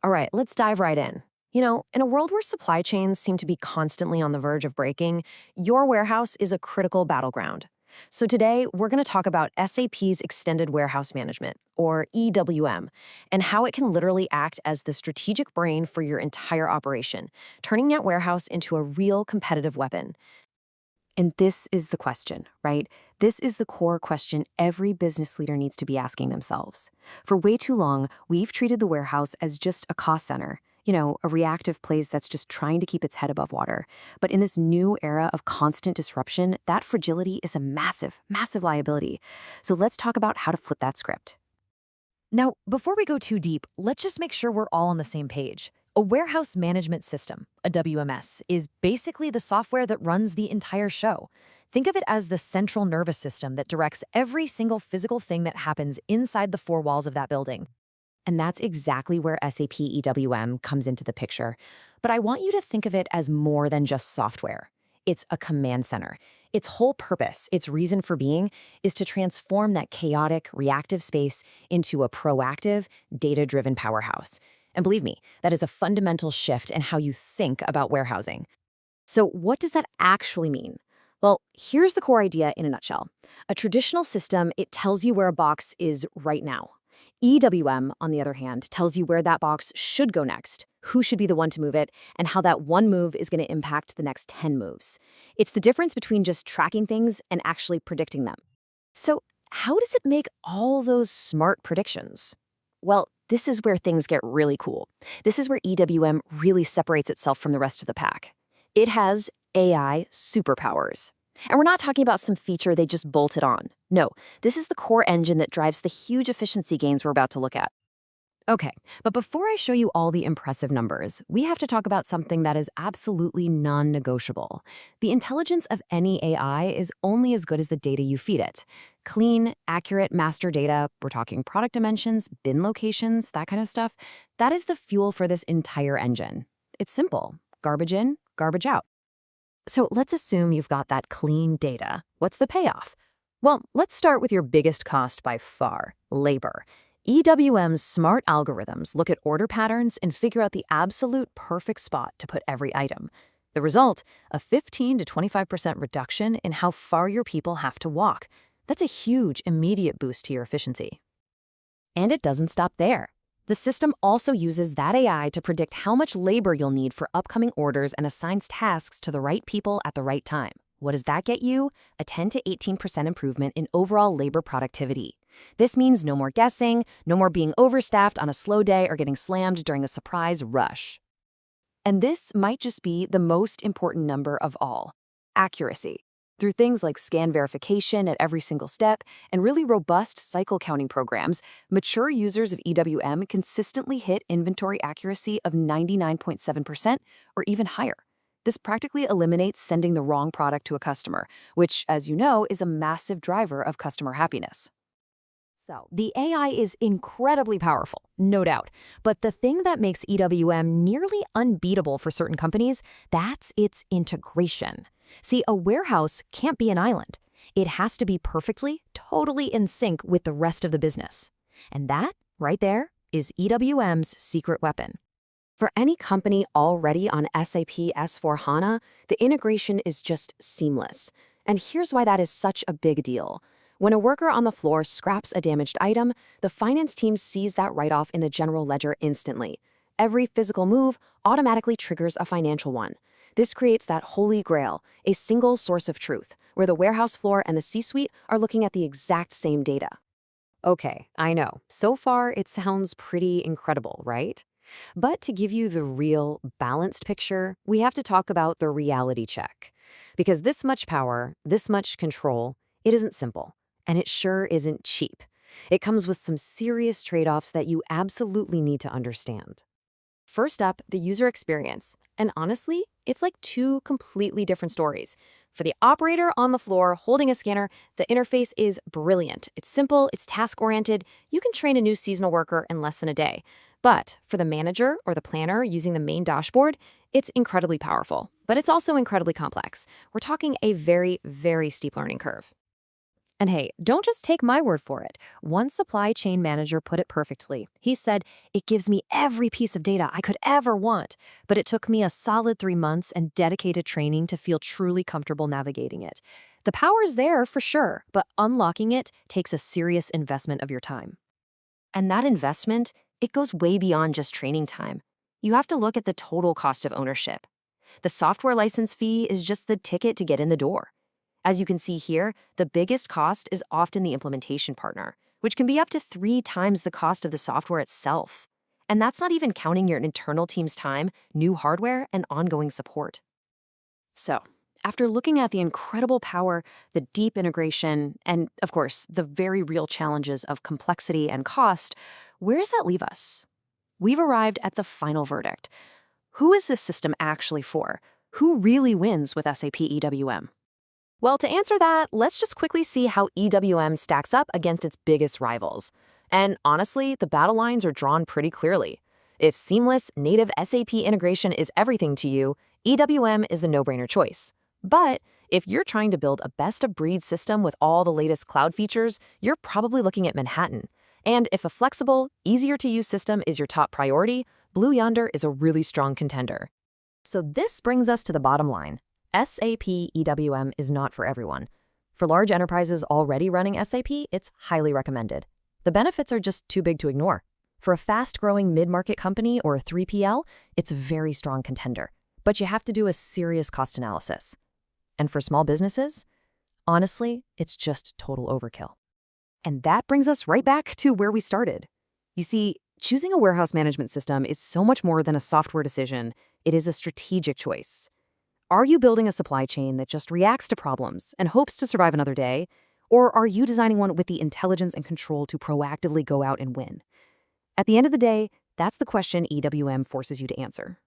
All right, let's dive right in. In a world where supply chains seem to be constantly on the verge of breaking, your warehouse is a critical battleground. So today, we're going to talk about SAP's Extended Warehouse Management, or EWM, and how it can literally act as the strategic brain for your entire operation, turning that warehouse into a real competitive weapon. And this is the question, right? This is the core question every business leader needs to be asking themselves. For way too long, we've treated the warehouse as just a cost center, a reactive place that's just trying to keep its head above water. But in this new era of constant disruption, that fragility is a massive, massive liability. So let's talk about how to flip that script. Now, before we go too deep, let's just make sure we're all on the same page. A warehouse management system, a WMS, is basically the software that runs the entire show. Think of it as the central nervous system that directs every single physical thing that happens inside the four walls of that building. And that's exactly where SAP EWM comes into the picture. But I want you to think of it as more than just software. It's a command center. Its whole purpose, its reason for being, is to transform that chaotic, reactive space into a proactive, data-driven powerhouse. And believe me, that is a fundamental shift in how you think about warehousing. So what does that actually mean? Well, here's the core idea in a nutshell. A traditional system, it tells you where a box is right now. EWM, on the other hand, tells you where that box should go next, who should be the one to move it, and how that one move is going to impact the next 10 moves. It's the difference between just tracking things and actually predicting them. So how does it make all those smart predictions? Well, this is where things get really cool. This is where EWM really separates itself from the rest of the pack. It has AI superpowers. And we're not talking about some feature they just bolted on. No, this is the core engine that drives the huge efficiency gains we're about to look at. Okay, but before I show you all the impressive numbers, we have to talk about something that is absolutely non-negotiable. The intelligence of any AI is only as good as the data you feed it. Clean, accurate master data, we're talking product dimensions, bin locations, that kind of stuff, that is the fuel for this entire engine. It's simple. Garbage in, garbage out. So let's assume you've got that clean data. What's the payoff? Well, let's start with your biggest cost by far, labor. EWM's smart algorithms look at order patterns and figure out the absolute perfect spot to put every item. The result, a 15 to 25% reduction in how far your people have to walk. That's a huge, immediate boost to your efficiency. And it doesn't stop there. The system also uses that AI to predict how much labor you'll need for upcoming orders and assigns tasks to the right people at the right time. What does that get you? A 10 to 18% improvement in overall labor productivity. This means no more guessing, no more being overstaffed on a slow day or getting slammed during a surprise rush. And this might just be the most important number of all: accuracy. Through things like scan verification at every single step and really robust cycle counting programs, mature users of EWM consistently hit inventory accuracy of 99.7% or even higher. This practically eliminates sending the wrong product to a customer, which, as you know, is a massive driver of customer happiness. So, the AI is incredibly powerful, no doubt. But the thing that makes EWM nearly unbeatable for certain companies, that's its integration. See, a warehouse can't be an island. It has to be perfectly, totally in sync with the rest of the business. And that, right there, is EWM's secret weapon. For any company already on SAP S/4HANA, the integration is just seamless. And here's why that is such a big deal. When a worker on the floor scraps a damaged item, the finance team sees that write-off in the general ledger instantly. Every physical move automatically triggers a financial one. This creates that holy grail, a single source of truth, where the warehouse floor and the C-suite are looking at the exact same data. Okay, I know. So far, it sounds pretty incredible, right? But to give you the real, balanced picture, we have to talk about the reality check. Because this much power, this much control, it isn't simple. And it sure isn't cheap. It comes with some serious trade-offs that you absolutely need to understand. First up, the user experience. And honestly, it's like two completely different stories. For the operator on the floor holding a scanner, the interface is brilliant. It's simple, it's task-oriented. You can train a new seasonal worker in less than a day. But for the manager or the planner using the main dashboard, it's incredibly powerful. But it's also incredibly complex. We're talking a very, very steep learning curve. And hey, don't just take my word for it. One supply chain manager put it perfectly. He said, "It gives me every piece of data I could ever want, but it took me a solid 3 months and dedicated training to feel truly comfortable navigating it." The power's there for sure, but unlocking it takes a serious investment of your time. And that investment, it goes way beyond just training time. You have to look at the total cost of ownership. The software license fee is just the ticket to get in the door. As you can see here, the biggest cost is often the implementation partner, which can be up to 3 times the cost of the software itself. And that's not even counting your internal team's time, new hardware, and ongoing support. So, after looking at the incredible power, the deep integration, and of course, the very real challenges of complexity and cost, where does that leave us? We've arrived at the final verdict. Who is this system actually for? Who really wins with SAP EWM? Well, to answer that, let's just quickly see how EWM stacks up against its biggest rivals. And honestly, the battle lines are drawn pretty clearly. If seamless, native SAP integration is everything to you, EWM is the no-brainer choice. But if you're trying to build a best-of-breed system with all the latest cloud features, you're probably looking at Manhattan. And if a flexible, easier-to-use system is your top priority, Blue Yonder is a really strong contender. So this brings us to the bottom line. SAP EWM is not for everyone. For large enterprises already running SAP, it's highly recommended. The benefits are just too big to ignore. For a fast-growing mid-market company or a 3PL, it's a very strong contender. But you have to do a serious cost analysis. And for small businesses, honestly, it's just total overkill. And that brings us right back to where we started. You see, choosing a warehouse management system is so much more than a software decision. It is a strategic choice. Are you building a supply chain that just reacts to problems and hopes to survive another day? Or are you designing one with the intelligence and control to proactively go out and win? At the end of the day, that's the question EWM forces you to answer.